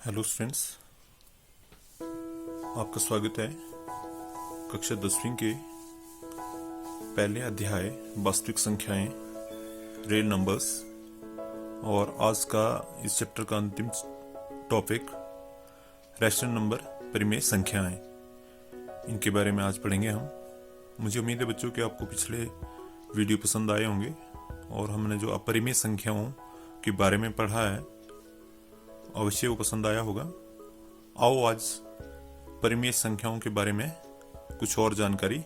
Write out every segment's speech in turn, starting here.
Hello students, आपका स्वागत है कक्षा 10वीं के पहले अध्याय वास्तविक संख्याएं रियल नंबर्स। और आज का इस चैप्टर का अंतिम टॉपिक रैशनल नंबर परिमेय संख्याएं, इनके बारे में आज पढ़ेंगे हम। मुझे उम्मीद है बच्चों कि आपको पिछले वीडियो पसंद आए होंगे और हमने जो अपरिमेय संख्याओं के बारे में पढ़ा है अवश्य वो पसंद आया होगा। आओ आज परिमेय संख्याओं के बारे में कुछ और जानकारी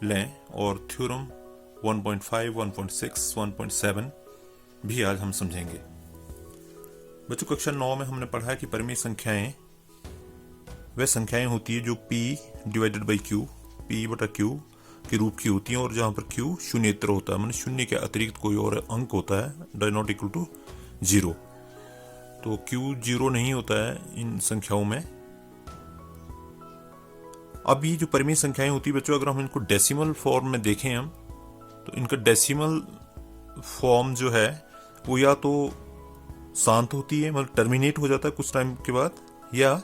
लें और थ्योरम 1.5, 1.6, 1.7 भी आज हम समझेंगे। बच्चों कक्षा 9 में हमने पढ़ा है कि परिमेय संख्याएं वह संख्याएं होती है जो p divided by q, p बटा q के रूप की होती हैं और जहां पर q शून्येतर होता है, मतलब शून्य के अतिरिक्त कोई और अंक होता है, डज नॉट इक्वल टू 0। तो Q 0 नहीं होता है इन संख्याओं में। अब ये जो परिमेय संख्याएं होती है बच्चों, अगर हम इनको डेसिमल फॉर्म में देखें हम, तो इनका डेसिमल फॉर्म जो है वो या तो शांत होती है, मतलब टर्मिनेट हो जाता है कुछ टाइम के बाद, या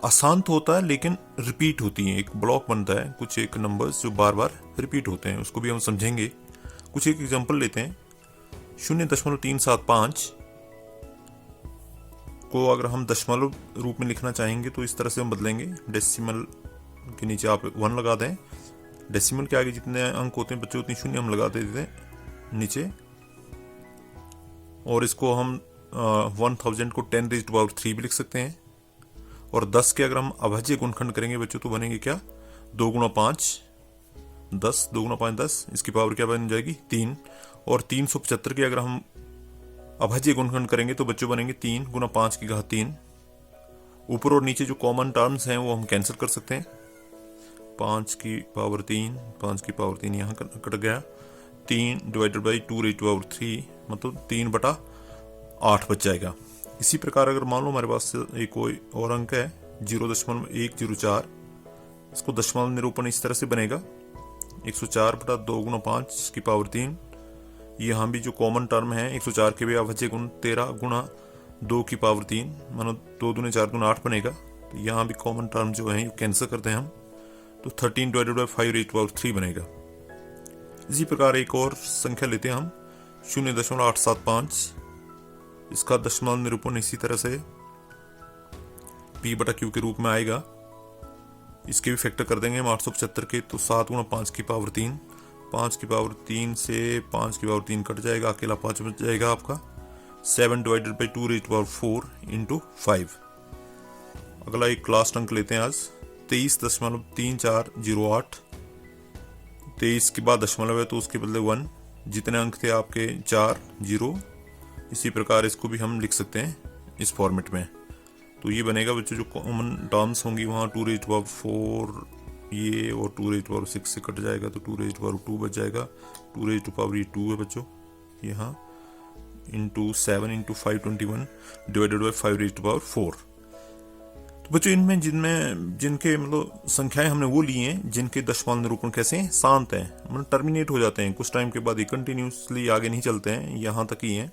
अशांत होता है लेकिन रिपीट होती है। एक ब्लॉक बनता है, कुछ एक नंबर्स जो बार बार रिपीट होते हैं, उसको भी हम समझेंगे। कुछ एक एग्जांपल लेते हैं। 0.375 को अगर हम दशमलव रूप में लिखना चाहेंगे तो इस तरह से हम बदलेंगे। डेसिमल के नीचे आप 1 लगा दें, डेसिमल के आगे जितने अंक होते हैं बच्चों उतनी शून्य हम लगा देते हैं नीचे, और इसको हम 1000 को 10⁻³ भी लिख सकते हैं। और 10 के अगर हम अभाज्य गुणनखंड करेंगे बच्चों तो बनेंगे क्या, 2 गुणा 5 10, 2 गुणा 5 10, इसकी पावर क्या बन जाएगी 3। और 375 के अगर हम अभाज्य गुणनखंड करेंगे तो बच्चों बनेंगे 3 गुणा 5 की घात 3। ऊपर और नीचे जो कॉमन टर्म्स हैं वो हम कैंसिल कर सकते हैं। 5 की पावर 3, 5 की पावर 3 यहाँ कट गया। 3 डिवाइडेड बाई 2⁻³ मतलब 3/8 बच जाएगा। इसी प्रकार अगर मान लो हमारे पास एक कोई और अंक है 0.104, इसको दशमलव निरूपण इस तरह से बनेगा 104/2 गुणा 5 की पावर 3। यहाँ भी जो कॉमन टर्म है 104 के भी अभाज्य गुण 13 गुणा 2 की पावर 3, मानो 2 दूने 4 दूने 8 बनेगा। तो यहाँ भी कॉमन टर्म जो है कैंसिल करते हैं हम, तो 13 डिवाइडेड बाई 5⁻³ बनेगा। इसी प्रकार एक और संख्या लेते हैं हम 0.875, इसका दशमलव निरूपण इसी तरह से p बटा q के रूप में आएगा। इसके भी फैक्टर कर देंगे हम 875 के, तो 7 गुणा 5 की पावर 3, 5 की पावर 3 से 5 की पावर 3 कट जाएगा, अकेला 5 बच जाएगा आपका। 7 डिवाइडेड बाई 2⁻4 इंटू 5। अगला एक लास्ट अंक लेते हैं आज 23.3408। 23 के बाद दशमलव है तो उसके बदले 1, जितने अंक थे आपके 4 0। इसी प्रकार इसको भी हम लिख सकते हैं इस फॉर्मेट में। तो ये बनेगा बच्चों, जो कॉमन टर्म्स होंगी वहाँ 2⁻4 ये और 2⁻6 से कट जाएगा तो 2⁻2 बच जाएगा। 2⁻2 है बच्चों यहाँ, इंटू 7 इंटू 521 डिवाइडेड बाई 5⁻4। तो बच्चों इनमें जिनके मतलब संख्याएं हमने वो ली हैं जिनके दशमलव निरूपण कैसे हैं, शांत हैं, मतलब टर्मिनेट हो जाते हैं कुछ टाइम के बाद, ये कंटिन्यूसली आगे नहीं चलते हैं, यहाँ तक ही हैं।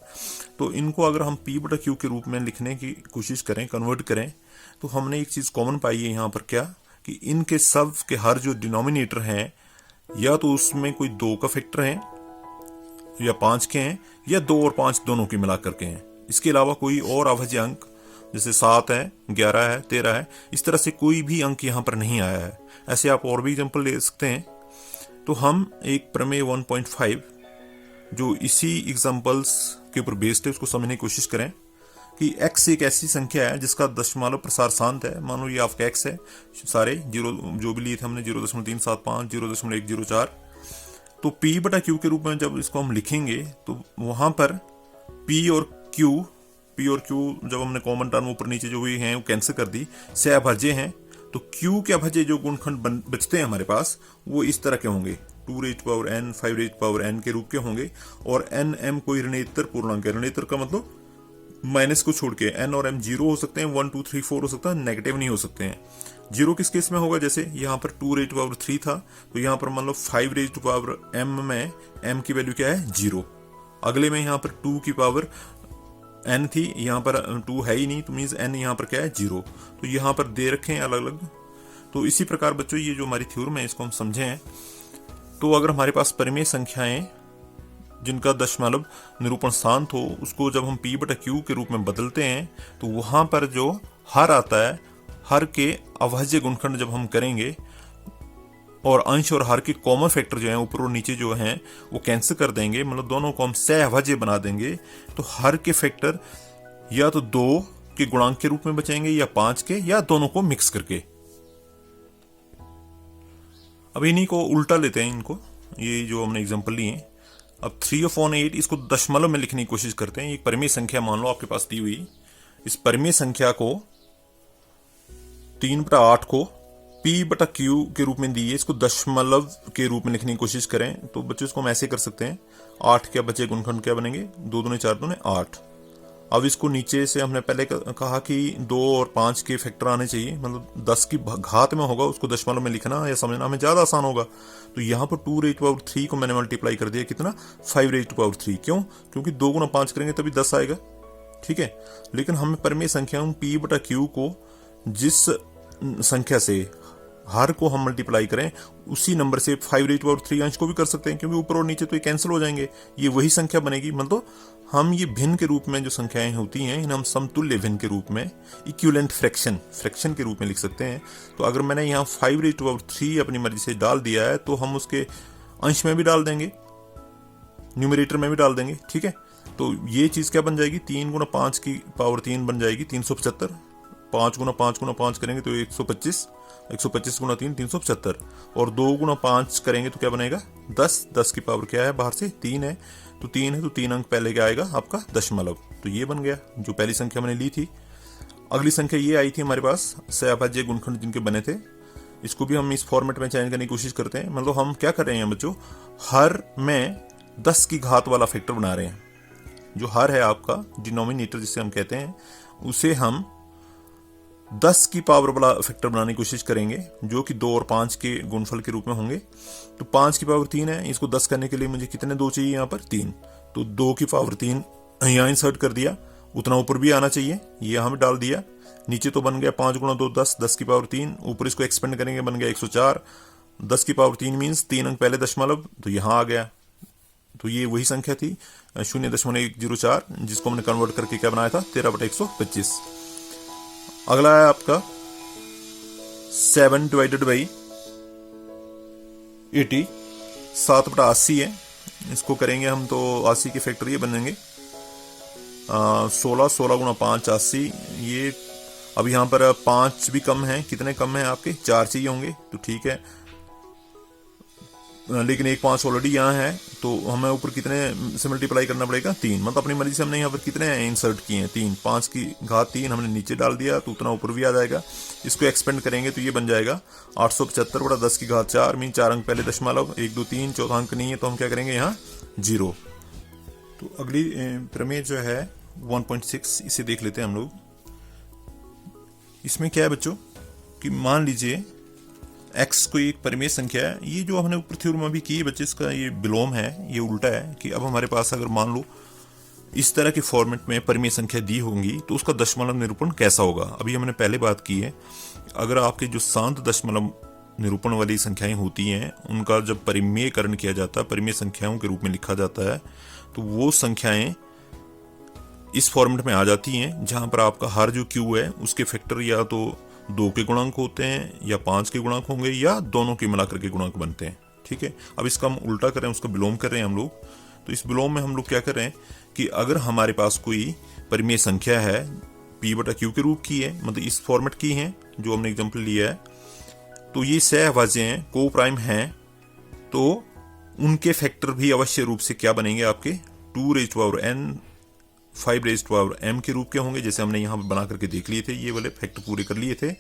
तो इनको अगर हम p बटा q के रूप में लिखने की कोशिश करें, कन्वर्ट करें, तो हमने एक चीज कॉमन पाई है यहाँ पर, क्या कि इनके सब के हर जो डिनोमिनेटर हैं या तो उसमें कोई 2 का फैक्टर है या 5 के हैं, या 2 और 5 दोनों के मिला करके हैं। इसके अलावा कोई और अभाज्य अंक जैसे 7 है, 11 है, 13 है, इस तरह से कोई भी अंक यहाँ पर नहीं आया है। ऐसे आप और भी एग्जांपल ले सकते हैं। तो हम एक प्रमेय 1.5 जो इसी एग्जांपल्स के ऊपर बेस्ड है उसको समझने की कोशिश करें कि x एक ऐसी संख्या है जिसका दशमलव प्रसार शांत है। मानो ये आपका x है, सारे जीरो जो भी लिए थे हमने 0.375, 0.104। तो p बटा q के रूप में जब इसको हम लिखेंगे तो वहां पर p और q जब हमने कॉमन टर्म ऊपर नीचे जो हुई हैं वो कैंसिल कर दी, से अभाज्य हैं। तो q के अभाज्य जो गुणनखंड बचते हैं हमारे पास वो इस तरह के होंगे, 2⁻n 5⁻n के रूप के होंगे। और n m कोई ऋणेतर पूर्णांक है, ऋणेतर का मतलब माइनस को छोड़ के, n और m 0 हो सकते हैं, 1 2 3 4 हो सकता है, नेगेटिव नहीं हो सकते हैं। 0 किस केस में होगा, जैसे यहाँ पर 2⁻3 था तो यहाँ पर मान लो 5⁻m में m की वैल्यू क्या है 0। अगले में यहाँ पर 2 की पावर n थी, यहाँ पर 2 है ही नहीं, तो मीन्स n यहाँ पर क्या है 0, तो यहाँ पर दे रखे हैं अलग अलग। तो इसी प्रकार बच्चों ये जो हमारी थ्योरम है इसको हम समझें, तो अगर हमारे पास परिमेय संख्याएं जिनका दशमलव निरूपण शांत हो, उसको जब हम p/q के रूप में बदलते हैं तो वहां पर जो हर आता है, हर के अभाज्य गुणनखंड जब हम करेंगे और अंश और हर के कॉमन फैक्टर जो है ऊपर और नीचे जो हैं वो कैंसिल कर देंगे, मतलब दोनों को हम सहअभाज्य बना देंगे, तो हर के फैक्टर या तो 2 के गुणांक के रूप में बचेंगे या 5 के, या दोनों को मिक्स करके। अब इन्हीं को उल्टा लेते हैं, इनको ये जो हमने एग्जांपल लिए। अब 3/8 इसको दशमलव में लिखने की कोशिश करते हैं। एक परिमेय संख्या मान लो आपके पास दी हुई, इस परिमेय संख्या को 3/8 को p/q के रूप में दी है, इसको दशमलव के रूप में लिखने की कोशिश करें तो बच्चों इसको हम ऐसे कर सकते हैं। 8 क्या बचे गुणनखंड क्या बनेंगे, 2 दूने 4 दूने 8। अब इसको नीचे से हमने पहले कहा कि 2 और 5 के फैक्टर आने चाहिए, मतलब 10 की घात में होगा, उसको दशमलव में लिखना या समझना हमें ज्यादा आसान होगा। तो यहाँ पर 2^3 को मैंने मल्टीप्लाई कर दिया, कितना 5^3। क्यों? क्योंकि 2 गुना 5 करेंगे तभी 10 आएगा, ठीक है। लेकिन हमें परिमेय संख्या p/q को जिस संख्या से हर को हम मल्टीप्लाई करें उसी नंबर से 5^3 अंश को भी कर सकते हैं, क्योंकि ऊपर और नीचे तो ये कैंसिल हो जाएंगे, ये वही संख्या बनेगी। मतलब हम ये भिन्न के रूप में जो संख्याएं होती हैं इन्हें हम समतुल्य भिन्न के रूप में, इक्विवेलेंट फ्रैक्शन के रूप में लिख सकते हैं। तो अगर मैंने यहाँ 5^3 अपनी मर्जी से डाल दिया है तो हम उसके अंश में भी डाल देंगे, न्यूमरेटर में भी डाल देंगे, ठीक है। तो ये चीज क्या बन जाएगी, 3 गुना 5 की पावर 3 बन जाएगी 375। 5 गुना 5 गुना 5 करेंगे तो 125, 125 गुना 3 375, और 2 गुना 5 करेंगे तो क्या बनेगा 10। 10 की पावर क्या है बाहर से 3 है, तो 3 है तो 3 अंक पहले क्या आएगा आपका दशमलव। तो ये बन गया जो पहली संख्या मैंने ली थी। अगली संख्या ये आई थी हमारे पास, सहअभाज्य गुणनखंड जिनके बने थे, इसको भी हम इस फॉर्मेट में चयन करने की कोशिश करते हैं। मतलब हम क्या कर रहे हैं बच्चों, हर में 10 की घात वाला फैक्टर बना रहे हैं। जो हर है आपका डिनोमिनेटर जिसे हम कहते हैं, उसे हम 10 की पावर वाला फैक्टर बनाने की कोशिश करेंगे, जो कि 2 और 5 के गुणनफल के रूप में होंगे। तो 5 की पावर 3 है, इसको 10 करने के लिए मुझे कितने 2 चाहिए, यहाँ पर 3, तो 2 की पावर 3 यहाँ इंसर्ट कर दिया, उतना ऊपर भी आना चाहिए, ये यहाँ डाल दिया। नीचे तो बन गया 5 गुना 2 10, 10 की पावर 3, ऊपर इसको एक्सपेंड करेंगे बन गया 104। 10 की पावर 3 मीन्स 3 अंक पहले दशमलव, तो यहाँ आ गया। तो ये वही संख्या थी 0.104, जिसको हमने कन्वर्ट करके क्या बनाया था 13/125। अगला है आपका 7/80, 7/80 है, इसको करेंगे हम तो 80 के फैक्टर ये बनेंगे 16, 16 गुना 5 80। ये अब यहाँ पर 5 भी कम है, कितने कम है आपके 4 चाहिए होंगे, तो ठीक है, लेकिन एक 5 ऑलरेडी यहाँ है, तो हमें ऊपर कितने से मल्टीप्लाई करना पड़ेगा 3। मतलब अपनी मर्जी से हमने यहाँ पर कितने इंसर्ट किए हैं 3, 5 की घात 3 हमने नीचे डाल दिया, तो उतना ऊपर भी आ जाएगा। इसको एक्सपेंड करेंगे तो ये बन जाएगा 875/10 की घात 4, मीन 4 अंक पहले दशमलव, 1 2 3 चौथा अंक नहीं है, तो हम क्या करेंगे यहाँ 0। तो अगली प्रमेय जो है 1.6, इसे देख लेते हैं हम लोग। इसमें क्या है बच्चों कि मान लीजिए x कोई एक परिमेय संख्या है, ये जो हमने ऊपर थ्योरम अभी की है बच्चे, इसका ये विलोम है, ये उल्टा है कि अब हमारे पास अगर मान लो इस तरह के फॉर्मेट में परिमेय संख्या दी होंगी तो उसका दशमलव निरूपण कैसा होगा। अभी हमने पहले बात की है, अगर आपके जो शांत दशमलव निरूपण वाली संख्याएं होती हैं उनका जब परिमेयकरण किया जाता है, परिमेय संख्याओं के रूप में लिखा जाता है, तो वो संख्याएं इस फॉर्मेट में आ जाती हैं जहां पर आपका हर जो क्यू है उसके फैक्टर या तो 2 के गुणांक होते हैं या 5 के गुणांक होंगे या दोनों के मिलाकर के गुणांक बनते हैं, ठीक है। अब इसका हम उल्टा कर रहे हैं, उसका विलोम कर रहे हैं हम लोग। तो इस विलोम में हम लोग क्या कर रहे हैं कि अगर हमारे पास कोई परिमेय संख्या है p/q के रूप की है, मतलब इस फॉर्मेट की है जो हमने एग्जाम्पल लिया है, तो ये सहअभाज्य हैं, को प्राइम हैं, तो उनके फैक्टर भी अवश्य रूप से क्या बनेंगे आपके 2n 5m के रूप के होंगे, जैसे हमने यहाँ बना करके देख लिए थे, ये वाले फैक्टर पूरे कर लिए थे।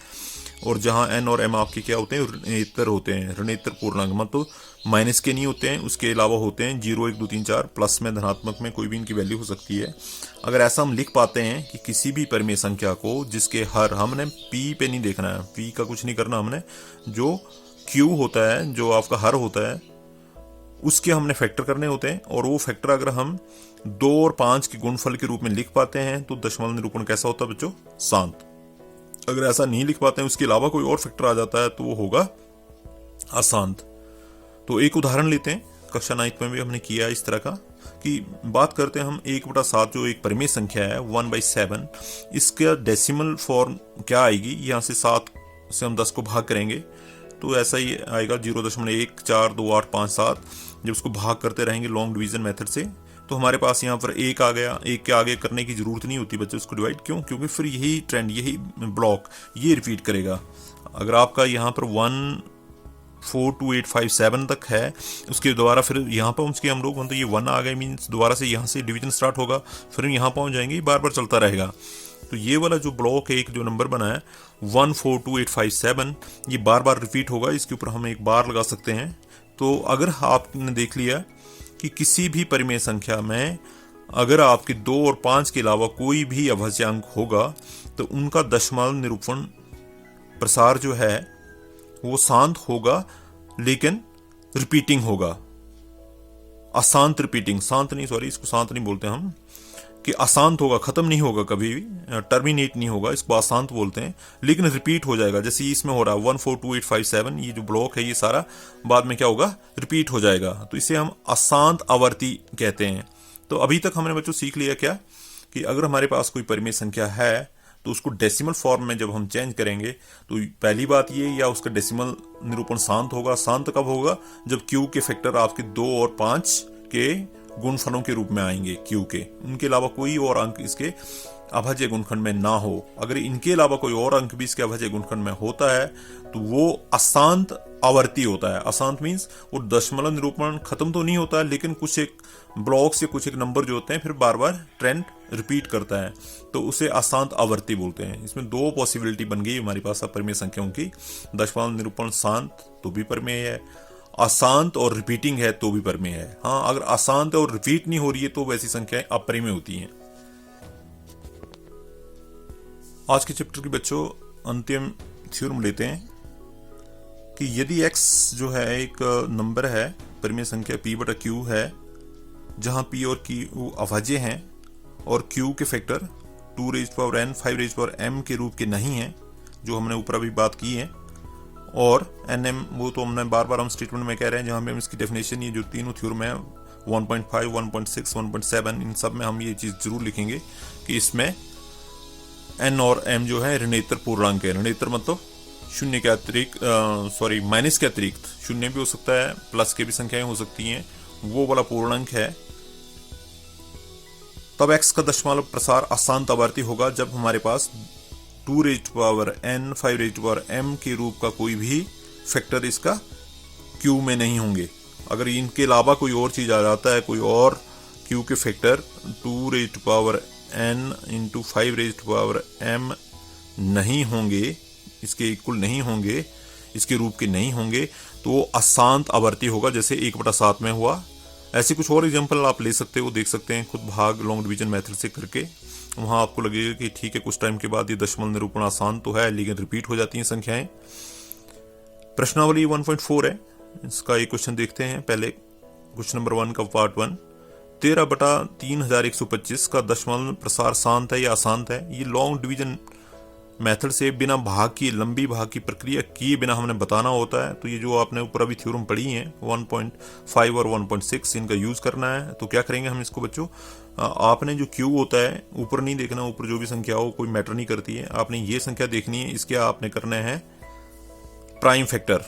और जहाँ n और m आपके क्या होते हैं ऋणेतर होते हैं, ऋणेतर पूर्णांक, मतलब माइनस के नहीं होते हैं, उसके अलावा होते हैं 0 1 2 3 4, प्लस में धनात्मक में कोई भी इनकी वैल्यू हो सकती है। अगर ऐसा हम लिख पाते हैं कि किसी भी परिमेय संख्या को जिसके हर, हमने p पे नहीं देखना है, p का कुछ नहीं करना हमने, जो q होता है, जो आपका हर होता है, उसके हमने फैक्टर करने होते हैं, और वो फैक्टर अगर हम 2 और 5 के गुणनफल के रूप में लिख पाते हैं तो दशमलव निरूपण कैसा होता है बच्चों? शांत। अगर ऐसा नहीं लिख पाते हैं, उसके अलावा कोई और फैक्टर आ जाता है, तो वो होगा अशांत। तो एक उदाहरण लेते हैं, कक्षा 9 में भी हमने किया इस तरह का, कि बात करते हैं हम 1/7 जो एक परिमेय संख्या है 1/7, इसका डेसिमल फॉर्म क्या आएगी? यहाँ से 7 से हम 10 को भाग करेंगे तो ऐसा ही आएगा 0.142857। जब उसको भाग करते रहेंगे लॉन्ग डिवीजन मेथड से, तो हमारे पास यहाँ पर 1 आ गया। 1 के आगे करने की जरूरत नहीं होती बच्चे उसको डिवाइड, क्यों? क्योंकि फिर यही ट्रेंड, यही ब्लॉक ये रिपीट करेगा। अगर आपका यहाँ पर 14287 तक है, उसके दोबारा फिर यहाँ पर उसके हम लोग मतलब ये 1 आ गए, मीन्स दोबारा से यहाँ से डिवीजन स्टार्ट होगा, फिर यहाँ पहुँच जाएंगे, बार बार चलता रहेगा। तो ये वाला जो ब्लॉक है, एक जो नंबर बना है 142857, ये बार बार रिपीट होगा। इसके ऊपर हम एक बार लगा सकते हैं। तो अगर आपने देख लिया कि किसी भी परिमेय संख्या में अगर आपके 2 और 5 के अलावा कोई भी अभाज्यांक होगा, तो उनका दशमलव निरूपण प्रसार जो है वो शांत होगा, लेकिन रिपीटिंग होगा। अशांत रिपीटिंग, शांत नहीं, सॉरी, इसको शांत नहीं बोलते हम, कि अशांत होगा, खत्म नहीं होगा, कभी भी टर्मिनेट नहीं होगा, इसको अशांत बोलते हैं, लेकिन रिपीट हो जाएगा। जैसे इसमें हो रहा है 142857, ये जो ब्लॉक है ये सारा बाद में क्या होगा? रिपीट हो जाएगा। तो इसे हम अशांत आवर्ती कहते हैं। तो अभी तक हमने बच्चों सीख लिया क्या, कि अगर हमारे पास कोई परिमेय संख्या है तो उसको डेसिमल फॉर्म में जब हम चेंज करेंगे, तो पहली बात ये, या उसका डेसिमल निरूपण शांत होगा। शांत कब होगा? जब क्यू के फैक्टर आपके 2 और 5 के गुणफलों के रूप में आएंगे, क्यू के, उनके अलावा कोई और अंक इसके अभाज्य गुणनखंड में ना हो। अगर इनके अलावा कोई और अंक भी इसके अभाज्य गुणनखंड में होता है तो वो अशांत आवर्ती होता है। अशांत मीन्स वो दशमलव निरूपण खत्म तो नहीं होता है, लेकिन कुछ एक ब्लॉक्स या कुछ एक नंबर जो होते हैं फिर बार बार ट्रेंड रिपीट करता है, तो उसे अशांत आवर्ती बोलते हैं। इसमें 2 पॉसिबिलिटी बन गई हमारे पास परिमेय संख्याओं की, दशमलव निरूपण शांत तो भी परिमेय है, अशांत और रिपीटिंग है तो भी परिमेय है। हाँ, अगर अशांत और रिपीट नहीं हो रही है तो वैसी संख्याएं अपरिमेय होती हैं। आज के चैप्टर की बच्चों अंतिम थ्योरम लेते हैं कि यदि x जो है एक नंबर है, परिमेय संख्या p/q है, जहां p और q अभाज्य हैं और q के फैक्टर 2n 5m के रूप के नहीं हैं, जो हमने ऊपर अभी बात की है, और nm वो तो हमने बार बार हम स्टेटमेंट में कह रहे हैं, जहां पे हम इसकी डेफिनेशन, ये जो तीनों थ्योरम है 1.5, 1.6, 1.7, इन सब में हम ये चीज जरूर लिखेंगे कि इसमें n और m जो है ऋणेतर पूर्णांक है। ऋणेतर मतलब शून्य के अतिरिक्त, सॉरी माइनस के अतिरिक्त, शून्य भी हो सकता है, प्लस के भी संख्याएं हो सकती हैं, वो वाला पूर्णांक है। तब x का दशमलव प्रसार अशांत आवर्ती होगा जब हमारे पास 2n 5m के रूप का कोई भी फैक्टर इसका q में नहीं होंगे। अगर इनके अलावा कोई और चीज आ जाता है, कोई और q के फैक्टर 2n × 5m नहीं होंगे, इसके इक्वल नहीं होंगे, इसके रूप के नहीं होंगे, तो अशांत आवर्ती होगा, जैसे 1/7 में हुआ। ऐसे कुछ और एग्जांपल आप ले सकते हो, देख सकते हैं खुद भाग लॉन्ग डिवीजन मेथड से करके। वहां आपको लगेगा कि ठीक है, कुछ टाइम के बाद ये दशमलव निरूपण आसान तो है, लेकिन रिपीट हो जाती हैं संख्याएं। प्रश्नावली 1.4 है, इसका एक क्वेश्चन देखते हैं। पहले क्वेश्चन नंबर 1 का पार्ट 1, 13/3125 का दशमलव प्रसार शांत है या अशांत है? ये लॉन्ग डिवीजन मेथड से बिना भाग की, लंबी भाग की प्रक्रिया किए बिना हमने बताना होता है। तो ये जो आपने ऊपर अभी थ्योरम पढ़ी है 1.5 और 1.6, इनका यूज करना है। तो क्या करेंगे हम इसको बच्चों, आपने जो क्यू होता है ऊपर नहीं देखना, ऊपर जो भी संख्या हो कोई मैटर नहीं करती है, आपने ये संख्या देखनी है, इसके आपने करना है प्राइम फैक्टर,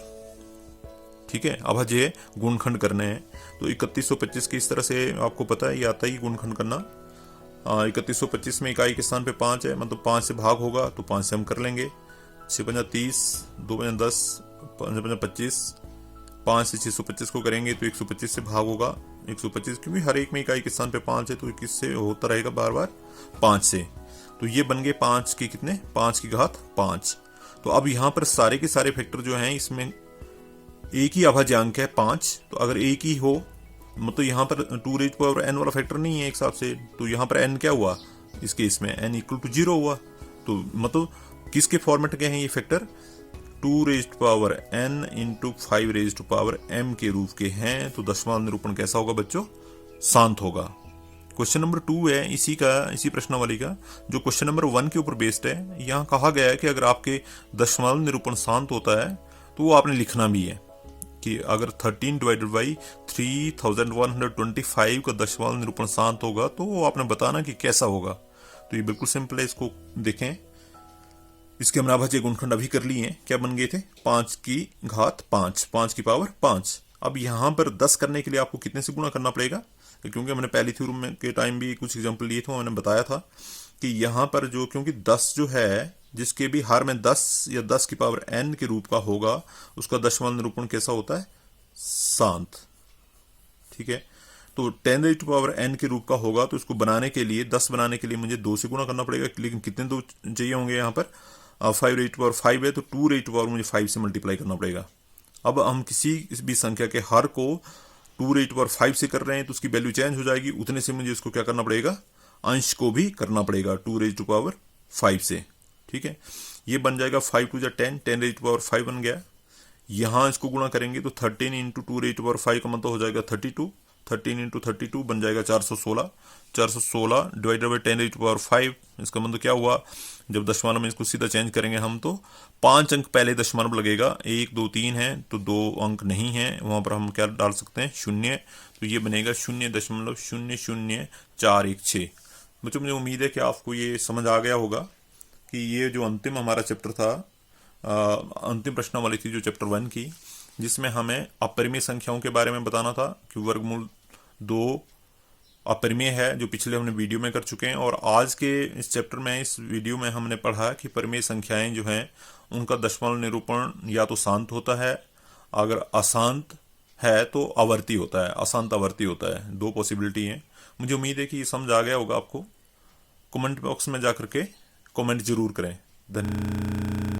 ठीक है, अभाज्य गुणनखंड करने हैं। तो 3125 की इस तरह से आपको पता है ये आता है गुणनखंड करना। 3125 में इकाई के स्थान पे 5 है, मतलब 5 से भाग होगा तो 5 से हम कर लेंगे। 6×5 = 30, 2×5 = 10, 5×5 = 25, 5 से 625 को करेंगे तो 125 से भाग होगा 125, क्योंकि हर एक में इकाई के स्थान पे 5 है तो किससे होता रहेगा बार बार 5 से। तो ये बन गए 5 के कितने, 5 की घात 5। तो अब यहाँ पर सारे के सारे फैक्टर जो हैं इसमें एक ही अभाज्यांक है 5, तो अगर एक ही हो मतलब यहाँ पर 2n वाला फैक्टर नहीं है एक हिसाब से, तो यहाँ पर n क्या हुआ इस केस में, n = 0 हुआ। तो मतलब किसके फॉर्मेट के हैं ये factor, 2 raised power n into 5 raised power m के रूप के हैं तो दशमलव निरूपण कैसा होगा बच्चों? शांत होगा। क्वेश्चन नंबर 2 है इसी प्रश्नावली का, जो क्वेश्चन नंबर 1 के ऊपर बेस्ड है। यहाँ कहा गया है कि अगर आपके दशमलव निरूपण शांत होता है तो वो आपने लिखना भी है कि अगर 13 डिवाइडेड बाई 3125 का दशमलव निरूपण शांत होगा तो वो आपने बताना कि कैसा होगा। तो ये बिल्कुल सिंपल है, इसको देखें। इसके हम अभाज्य गुणनखंड अभी कर लिए हैं, क्या बन गए थे? 5 की घात 5, 5 की पावर 5। अब यहाँ पर 10 करने के लिए आपको कितने से गुणा करना पड़ेगा? क्योंकि मैंने पहली थ्योरी में के टाइम भी कुछ एग्जांपल लिए थे, मैंने बताया था कि यहाँ पर जो, क्योंकि 10 जो है जिसके भी हर में 10 या 10 की पावर n के रूप का होगा उसका दशमलव निरूपण कैसा होता है? शांत। ठीक है, तो 10 रेज़ टू पावर n के रूप का होगा तो इसको बनाने के लिए 10 बनाने के लिए मुझे 2 से गुणा करना पड़ेगा, लेकिन कितने 2 चाहिए होंगे? यहाँ पर 5 रेज़ टू पावर 5 है तो 2 रेज़ टू पावर मुझे 5 से मल्टीप्लाई करना पड़ेगा। अब हम किसी भी संख्या के हर को 2 रेज़ टू पावर 5 से कर रहे हैं तो उसकी वैल्यू चेंज हो जाएगी, उतने से मुझे इसको क्या करना पड़ेगा? अंश को भी करना पड़ेगा 2 रेज़ टू पावर 5 से। ठीक है, ये बन जाएगा 5 टू 10, 10 रेज़ टू पावर 5 बन गया। यहाँ इसको गुणा करेंगे तो 13 इंटू 2 रेज़ टू पावर 5 का मतलब हो जाएगा 32, 13 इंटू 32 बन जाएगा 416, 416 divided by 10 raise to power 5। इसका मतलब क्या हुआ? जब दशमलव में इसको सीधा चेंज करेंगे हम तो 5 अंक पहले दशमलव लगेगा, 1 2 3 है तो 2 अंक नहीं है, वहां पर हम क्या डाल सकते हैं? 0। तो ये बनेगा 0.00416। बच्चों मुझे उम्मीद है कि आपको ये समझ आ गया होगा कि ये जो अंतिम हमारा चैप्टर था, अंतिम प्रश्नावली थी जो चैप्टर 1 की, जिसमें हमें अपरिमेय संख्याओं के बारे में बताना था कि वर्गमूल 2 अपरिमेय है, जो पिछले हमने वीडियो में कर चुके हैं। और आज के इस चैप्टर में, इस वीडियो में हमने पढ़ा कि परिमेय संख्याएं जो हैं उनका दशमलव निरूपण या तो शांत होता है, अगर अशांत है तो आवर्ती होता है, अशांत आवर्ती होता है। 2 पॉसिबिलिटी हैं। मुझे उम्मीद है कि ये समझ आ गया होगा आपको। कमेंट बॉक्स में जाकर के कमेंट जरूर करें। धन्यवाद।